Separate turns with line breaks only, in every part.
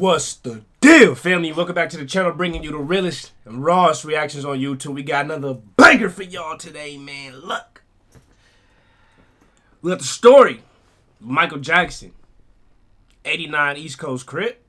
What's the deal, family? Welcome back to the channel, bringing you the realest and rawest reactions on YouTube. We got another banger for y'all today, man. Look, we got the story of Michael Jackson, 89 East Coast Crip.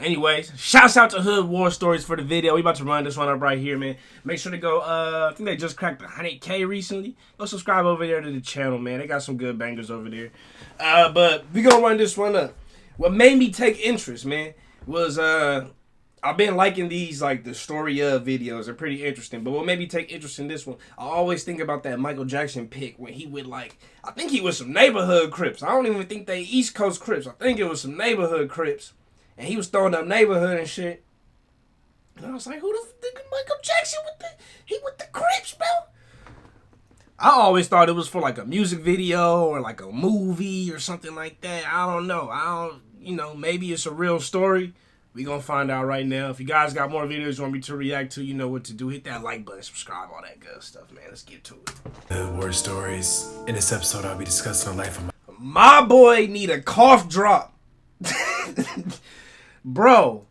Anyways, shouts out to Hood War Stories for the video. We about to run this one up right here, man. Make sure to go, I think they just cracked 100K recently. Go subscribe over there to the channel, man. They got some good bangers over there. But we gonna run this one up. What made me take interest, man, was I've been liking these, like, the story of videos. They're pretty interesting. But what made me take interest in this one, I always think about that Michael Jackson pic when he would, like, I think he was some neighborhood Crips. I don't even think they East Coast Crips. I think it was some neighborhood Crips. And he was throwing up neighborhood and shit. And I was like, who the fuck Michael Jackson with the Crips, bro? I always thought it was for like a music video or like a movie or something like that. I don't know. Maybe it's a real story. We gonna find out right now. If you guys got more videos you want me to react to, you know what to do. Hit that like button, subscribe, all that good stuff, man. Let's get to it.
War Stories. In this episode, I'll be discussing the life of
my boy need a cough drop. Bro,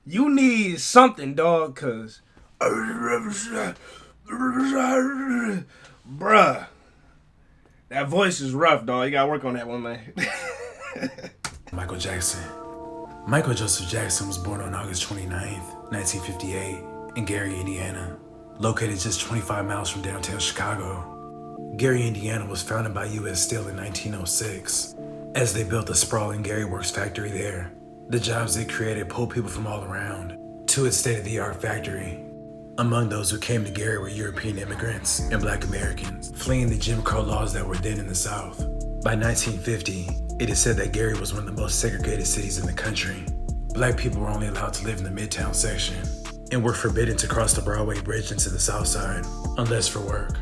you need something, dog, cause bruh, that voice is rough, dog. You gotta work on that one, man.
Michael Jackson. Michael Joseph Jackson was born on August 29th, 1958 in Gary, Indiana, located just 25 miles from downtown Chicago. Gary, Indiana was founded by U.S. Steel in 1906 as they built the sprawling Gary Works factory there. The jobs it created pulled people from all around to its state-of-the-art factory. Among those who came to Gary were European immigrants and Black Americans, fleeing the Jim Crow laws that were then in the South. By 1950, it is said that Gary was one of the most segregated cities in the country. Black people were only allowed to live in the Midtown section and were forbidden to cross the Broadway Bridge into the South Side, unless for work.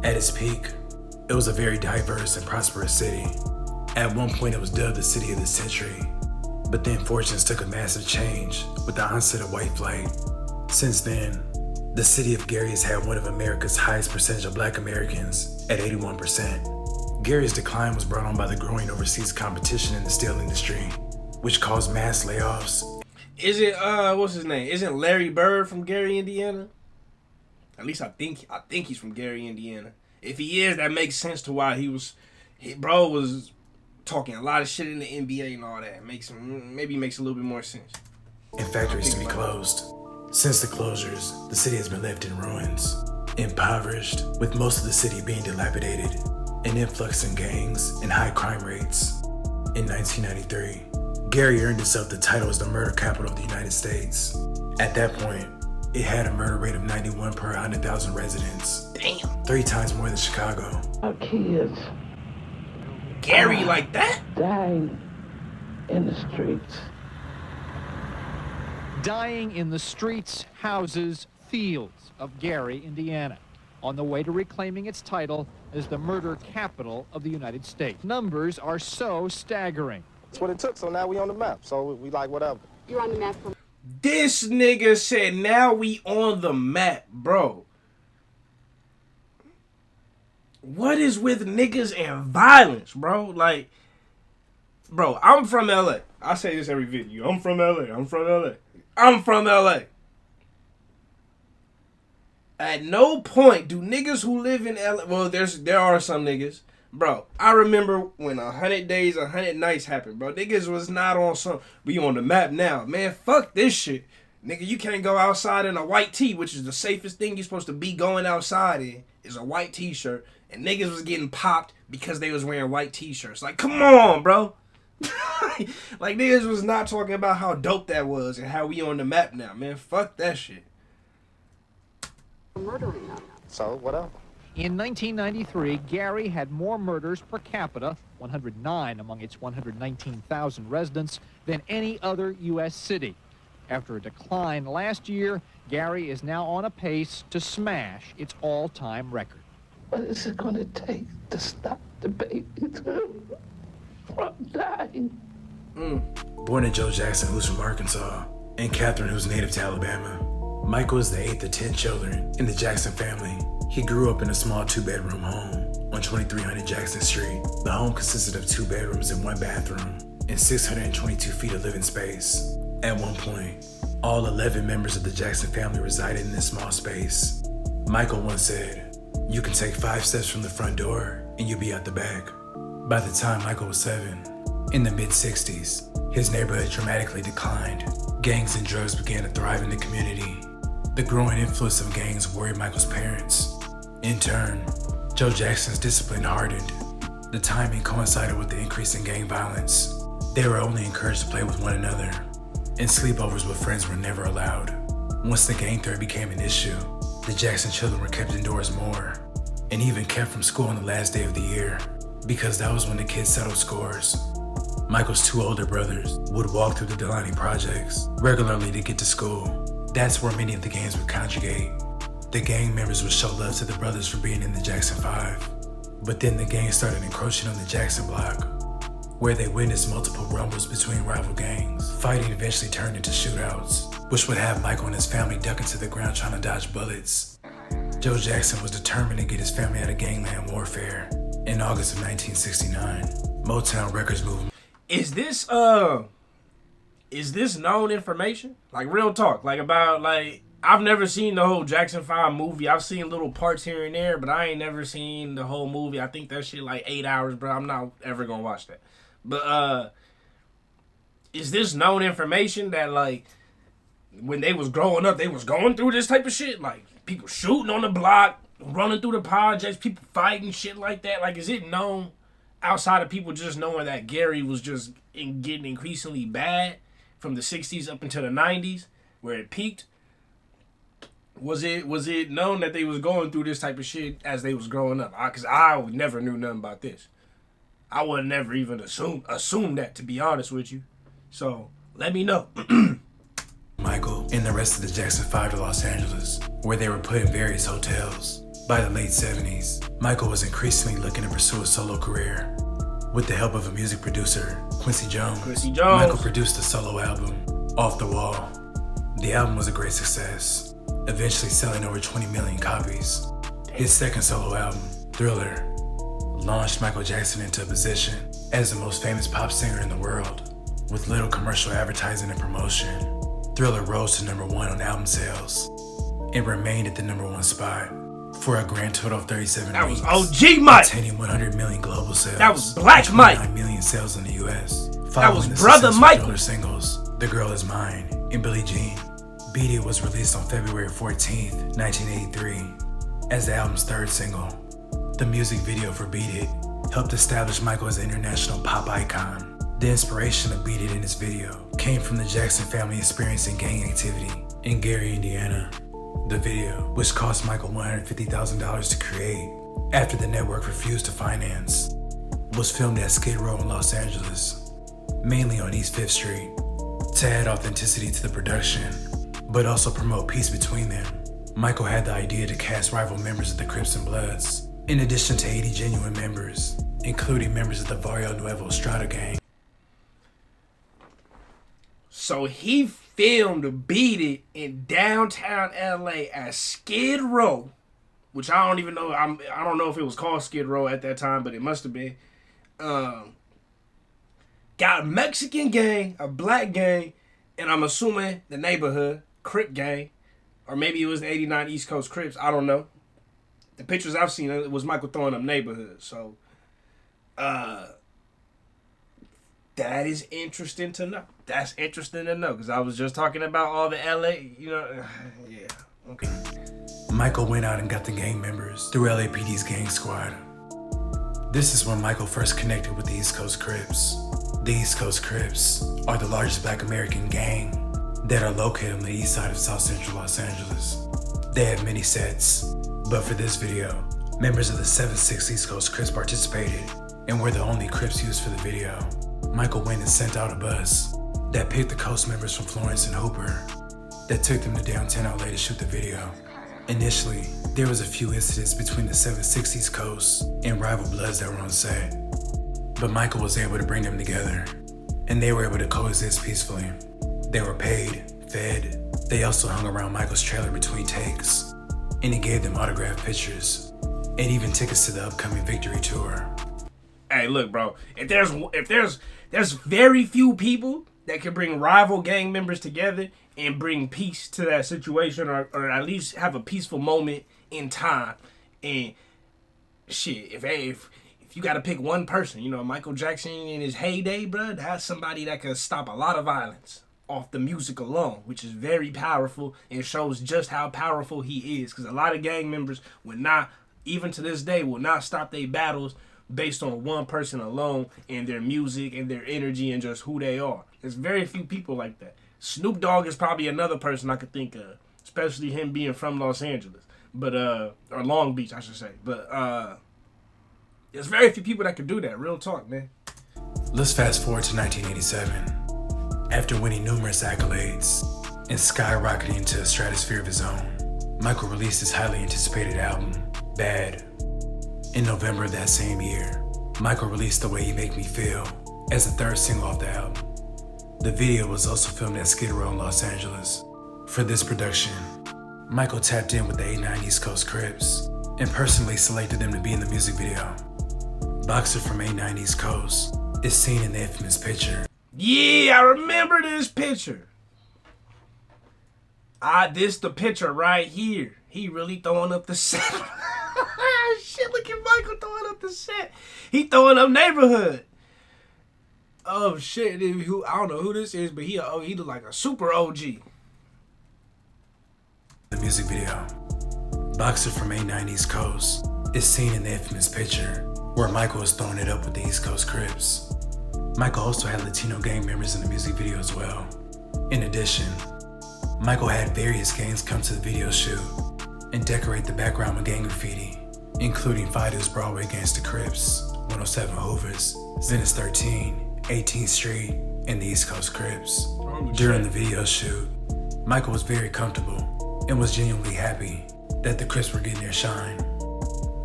At its peak, it was a very diverse and prosperous city. At one point, it was dubbed the City of the Century. But then fortunes took a massive change with the onset of white flight. Since then, the city of Gary has had one of America's highest percentage of Black Americans at 81%. Gary's decline was brought on by the growing overseas competition in the steel industry, which caused mass layoffs.
Is it, what's his name? Isn't Larry Bird from Gary, Indiana? At least I think he's from Gary, Indiana. If he is, that makes sense to why bro was talking a lot of shit in the NBA and all that. Maybe makes a little bit more sense.
And factories to be closed. Since the closures, the city has been left in ruins, impoverished, with most of the city being dilapidated, an influx in gangs and high crime rates. In 1993, Gary earned itself the title as the murder capital of the United States. At that point, it had a murder rate of 91 per 100,000 residents.
Damn.
3 times more than Chicago.
Our kids.
Gary like that?
Dying in the streets.
Dying in the streets, houses, fields of Gary, Indiana, on the way to reclaiming its title as the murder capital of the United States. Numbers are so staggering.
That's what it took, so now we on the map, so we like whatever.
You're on the map for...
This nigga said, now we on the map, bro. What is with niggas and violence, bro? Like, bro, I'm from LA. I say this every video. I'm from LA. I'm from LA. I'm from LA. At no point do niggas who live in LA, well, there are some niggas. Bro, I remember when 100 Days, 100 Nights happened, bro. Niggas was not on some, we on the map now. Man, fuck this shit. Nigga, you can't go outside in a white tee, which is the safest thing you're supposed to be going outside in, is a white t-shirt. And niggas was getting popped because they was wearing white t-shirts. Like, come on, bro. Like, niggas was not talking about how dope that was and how we on the map now, man. Fuck that shit.
Murdering them.
So, whatever.
In 1993, Gary had more murders per capita, 109 among its 119,000 residents, than any other U.S. city. After a decline last year, Gary is now on a pace to smash its all-time record.
What is it going to take to stop the baby from dying?
Born to Joe Jackson, who's from Arkansas, and Catherine, who's native to Alabama, Michael is the 8th of 10 children in the Jackson family. He grew up in a small 2-bedroom home on 2300 Jackson Street. The home consisted of 2 bedrooms and 1 bathroom. and 622 feet of living space. At one point, all 11 members of the Jackson family resided in this small space. Michael once said, "You can take 5 steps from the front door and you'll be out the back." By the time Michael was 7, in the mid-60s, his neighborhood dramatically declined. Gangs and drugs began to thrive in the community. The growing influence of gangs worried Michael's parents. In turn, Joe Jackson's discipline hardened. The timing coincided with the increase in gang violence. They were only encouraged to play with one another, and sleepovers with friends were never allowed. Once the gang threat became an issue, the Jackson children were kept indoors more, and even kept from school on the last day of the year, because that was when the kids settled scores. Michael's 2 older brothers would walk through the Delaney projects regularly to get to school. That's where many of the gangs would congregate. The gang members would show love to the brothers for being in the Jackson 5. But then the gang started encroaching on the Jackson block, where they witnessed multiple rumbles between rival gangs. Fighting eventually turned into shootouts, which would have Michael and his family ducking to the ground trying to dodge bullets. Joe Jackson was determined to get his family out of gangland warfare. In August of 1969, Motown Records moved.
Is this known information? Like, real talk, like, about, like, I've never seen the whole Jackson 5 movie. I've seen little parts here and there, but I ain't never seen the whole movie. I think that shit like 8 hours, bro. I'm not ever gonna watch that. But is this known information that, like, when they was growing up, they was going through this type of shit? Like, people shooting on the block, running through the projects, people fighting, shit like that? Like, is it known outside of people just knowing that Gary was just getting increasingly bad from the 60s up into the 90s, where it peaked? Was it known that they was going through this type of shit as they was growing up? Because I never knew nothing about this. I would never even assume that, to be honest with you. So, let me know.
Michael and the rest of the Jackson 5 to Los Angeles, where they were put in various hotels. By the late 70s, Michael was increasingly looking to pursue a solo career. With the help of a music producer, Quincy Jones, Michael produced a solo album, Off the Wall. The album was a great success, eventually selling over 20 million copies. His second solo album, Thriller, launched Michael Jackson into a position as the most famous pop singer in the world. With little commercial advertising and promotion, Thriller rose to #1 on album sales and remained at the #1 spot for a grand total of 37
That
weeks.
was OG Mike.
Attaining 100 million global sales.
That was Black Mike.
9 million sales in the US.
That was
Following the
Brother
successful
Michael.
Thriller singles, The Girl Is Mine and Billie Jean. Beat It was released on February 14th, 1983 as the album's 3rd single. The music video for Beat It helped establish Michael as an international pop icon. The inspiration of Beat It in this video came from the Jackson family experiencing gang activity in Gary, Indiana. The video, which cost Michael $150,000 to create after the network refused to finance, was filmed at Skid Row in Los Angeles, mainly on East 5th Street, to add authenticity to the production, but also promote peace between them. Michael had the idea to cast rival members of the Crips and Bloods, in addition to 80 genuine members, including members of the Barrio Nuevo Strata gang.
So he filmed Beat It in downtown LA at Skid Row, which I don't even know. I don't know if it was called Skid Row at that time, but it must have been. Got a Mexican gang, a black gang, and I'm assuming the neighborhood Crip gang, or maybe it was the '89 East Coast Crips. I don't know. The pictures I've seen, it was Michael throwing up neighborhood. So, that is interesting to know. That's interesting to know, because I was just talking about all the LA, yeah, okay.
Michael went out and got the gang members through LAPD's gang squad. This is when Michael first connected with the East Coast Crips. The East Coast Crips are the largest Black American gang that are located on the east side of South Central Los Angeles. They have many sets, but for this video, members of the 7-6 East Coast Crips participated and were the only Crips used for the video. Michael went and sent out a bus that picked the Coast members from Florence and Hooper that took them to downtown LA to shoot the video. Initially, there was a few incidents between the 7-6 East Coast and rival Bloods that were on set, but Michael was able to bring them together, and they were able to coexist peacefully. They were paid, fed. They also hung around Michael's trailer between takes, and he gave them autographed pictures and even tickets to the upcoming Victory Tour.
Hey, look, bro. If there's very few people that can bring rival gang members together and bring peace to that situation, or at least have a peaceful moment in time. And shit, if you got to pick one person, you know, Michael Jackson in his heyday, bro, that's somebody that could stop a lot of violence off the music alone, which is very powerful and shows just how powerful he is. Because a lot of gang members would not, even to this day, will not stop their battles based on one person alone and their music and their energy and just who they are. There's very few people like that. Snoop Dogg is probably another person I could think of, especially him being from Los Angeles, but or Long Beach, I should say. But there's very few people that could do that. Real talk, man.
Let's fast forward to 1987. After winning numerous accolades and skyrocketing into a stratosphere of his own, Michael released his highly anticipated album, Bad. In November of that same year, Michael released The Way You Make Me Feel as the third single off the album. The video was also filmed at Skid Row in Los Angeles. For this production, Michael tapped in with the 89 East Coast Crips and personally selected them to be in the music video. Boxer from 89 East Coast is seen in the infamous picture.
Yeah, I remember this picture. This the picture right here. He really throwing up the set. Shit, look at Michael throwing up the set. He throwing up Neighborhood. Oh shit, I don't know who this is, but he look like a super OG.
The music video. Boxer from 89 East Coast is seen in the infamous picture where Michael is throwing it up with the East Coast Crips. Michael also had Latino gang members in the music video as well. In addition, Michael had various gangs come to the video shoot and decorate the background with gang graffiti, including Fido's Broadway Gangsta Crips, 107 Hoovers, Venice 13, 18th Street, and the East Coast Crips. During the video shoot, Michael was very comfortable and was genuinely happy that the Crips were getting their shine.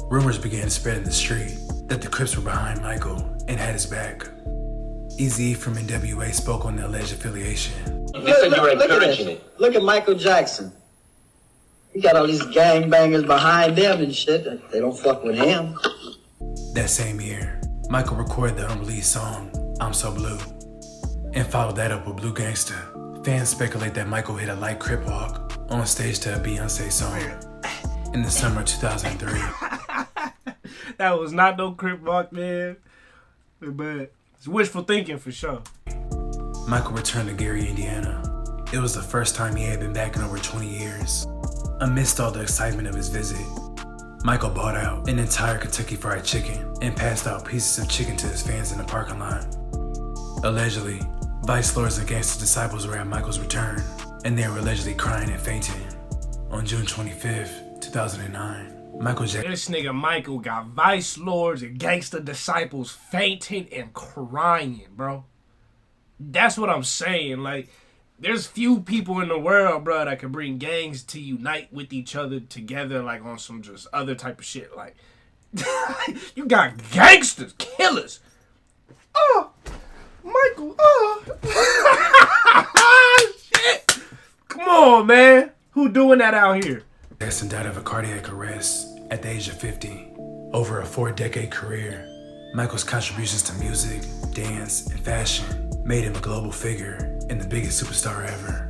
Rumors began to spread in the street that the Crips were behind Michael and had his back. Eazy-E from NWA spoke on the alleged affiliation.
You said you were encouraging it. Look at Michael Jackson. He got all these gangbangers behind them and shit. They don't fuck with him.
That same year, Michael recorded the unreleased song, I'm So Blue, and followed that up with Blue Gangsta. Fans speculate that Michael hit a light Crip walk on stage to a Beyonce song in the summer of 2003.
That was not no Crip walk, man. But it's wishful thinking for sure.
Michael returned to Gary, Indiana. It was the first time he had been back in over 20 years. Amidst all the excitement of his visit, Michael bought out an entire Kentucky Fried Chicken and passed out pieces of chicken to his fans in the parking lot. Allegedly, Vice Lords and Gangsta Disciples were at Michael's return, and they were allegedly crying and fainting. On June 25th, 2009, Michael Jackson.
This nigga Michael got Vice Lords and Gangsta Disciples fainting and crying, bro. That's what I'm saying. Like, there's few people in the world, bro, that can bring gangs to unite with each other together, like on some just other type of shit. Like, you got gangsters, killers. Oh, Michael. Oh, shit. Come on, man. Who doing that out here?
Jackson died of a cardiac arrest at the age of 50. Over a 4-decade career, Michael's contributions to music, dance, and fashion made him a global figure and the biggest superstar ever.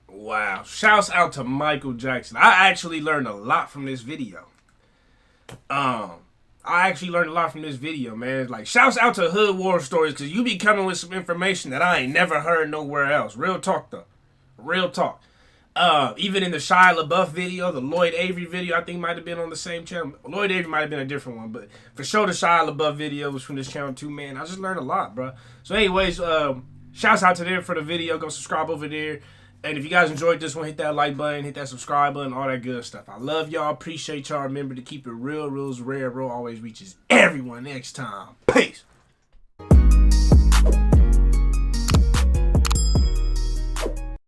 Wow. Shouts out to Michael Jackson. I actually learned a lot from this video. Man. Like, shouts out to Hood War Stories, because you be coming with some information that I ain't never heard nowhere else. Real talk, though. Real talk. Even in the Shia LaBeouf video, the Lloyd Avery video, I think might have been on the same channel. Lloyd Avery might have been a different one, but for sure the Shia LaBeouf video was from this channel too, man. I just learned a lot, bro. So anyways, shouts out to them for the video. Go subscribe over there. And if you guys enjoyed this one, hit that like button, hit that subscribe button, all that good stuff. I love y'all. Appreciate y'all. Remember to keep it real, rules rare, bro. Always reaches everyone next time. Peace.